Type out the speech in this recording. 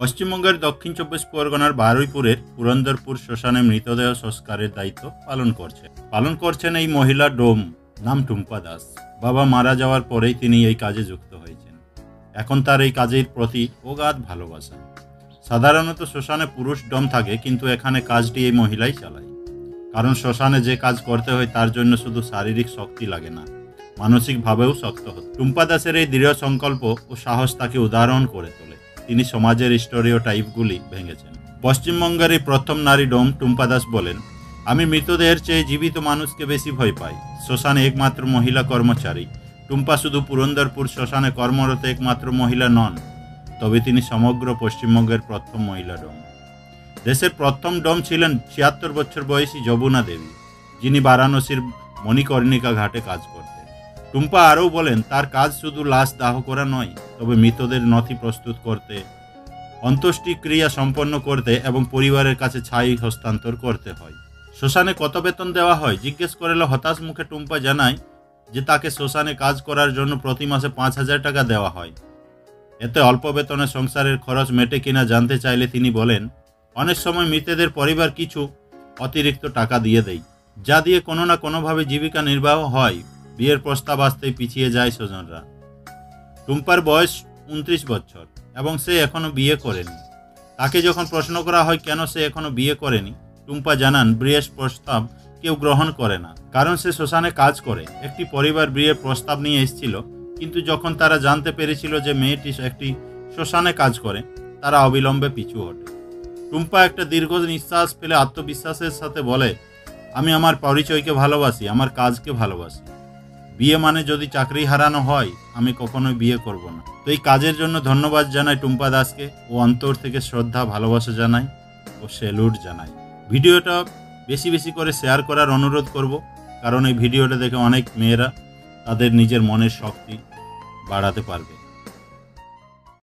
পশ্চিমবঙ্গের দক্ষিণ ২৪ পরগনার বারুইপুরের পুরন্দরপুর শ্মশানে মৃতদেহ সংস্কারের দায়িত্ব পালন করছেন এই মহিলা ডোম, নাম টুম্পা দাস। বাবা মারা যাওয়ার পরেই তিনি এই কাজে যুক্ত হয়েছেন। এখন তার এই কাজের প্রতি অগাধ ভালোবাসা। সাধারণত শ্মশানে পুরুষ ডোম থাকে, কিন্তু এখানে কাজটি এই মহিলাই চালায়। কারণ শ্মশানে যে কাজ করতে হয় তার জন্য শুধু শারীরিক শক্তি লাগে না, মানসিকভাবেও শক্ত হতে। টুম্পা দাসের এই দৃঢ় সংকল্প ও সাহস তাকে উদাহরণ করে তোলে। তিনি সমাজের স্টেরিওটাইপগুলি ভেঙেছেন। পশ্চিমবঙ্গের এই প্রথম নারী ডোম টুম্পা দাস বলেন, আমি মৃতদেহের চেয়ে জীবিত মানুষকে বেশি ভয় পাই। শ্মশানে একমাত্র মহিলা কর্মচারী। টুম্পা শুধু পুরন্দরপুর শ্মশানে কর্মরত একমাত্র মহিলা নন, তবে তিনি সমগ্র পশ্চিমবঙ্গের প্রথম মহিলা ডোম। দেশের প্রথম ডোম ছিলেন ৭৬ বছর বয়সী যমুনা দেবী, যিনি বারাণসীর মণিকর্ণিকা ঘাটে কাজ করতেন। টুম্পা আরও বলেন, তার কাজ শুধু লাশ দাহ করা নয়, তবে মৃতদের নথি প্রস্তুত করতে, অন্ত্যেষ্টিক্রিয়া সম্পন্ন করতে এবং পরিবারের কাছে ছাই হস্তান্তর করতে হয়। শ্মশানে কত বেতন দেওয়া হয় জিজ্ঞেস করলে হতাশ মুখে টুম্পা জানায় যে তাকে শ্মশানে কাজ করার জন্য প্রতি মাসে ৫,০০০ টাকা দেওয়া হয়। এতে অল্প বেতনে সংসারের খরচ মেটে কিনা জানতে চাইলে তিনি বলেন, অনেক সময় মৃতদের পরিবার কিছু অতিরিক্ত টাকা দিয়ে দেয়, যা দিয়ে কোনো না কোনোভাবে জীবিকা নির্বাহ হয়। বিয়ের প্রস্তাব আসতেই পিছিয়ে যায় স্বজনরা। টুম্পার বয়স ২৯ বছর এবং সে এখনও বিয়ে করেনি। তাকে যখন প্রশ্ন করা হয় কেন সে এখনও বিয়ে করেনি, টুম্পা জানান, বিয়ের প্রস্তাব কেউ গ্রহণ করে না, কারণ সে শ্মশানে কাজ করে। একটি পরিবার বিয়ের প্রস্তাব নিয়ে এসেছিল, কিন্তু যখন তারা জানতে পেরেছিল যে মেয়েটি একটি শ্মশানে কাজ করে, তারা অবিলম্বে পিছু হটে। টুম্পা একটা দীর্ঘ নিঃশ্বাস ফেলে আত্মবিশ্বাসের সাথে বলে, আমি আমার পরিচয়কে ভালোবাসি, আমার কাজকে ভালোবাসি। বিয়ে মানে যদি চাকরি হারানো হয়, আমি কখনোই বিয়ে করব না। তো এই কাজের জন্য ধন্যবাদ জানাই টুম্পা দাসকে, ও অন্তর থেকে শ্রদ্ধা ভালোবাসা জানাই ও স্যালুট জানাই। ভিডিওটা বেশি বেশি করে শেয়ার করার অনুরোধ করব, কারণ এই ভিডিওটা দেখে অনেক মেয়েরা তাদের নিজের মনের শক্তি বাড়াতে পারবে।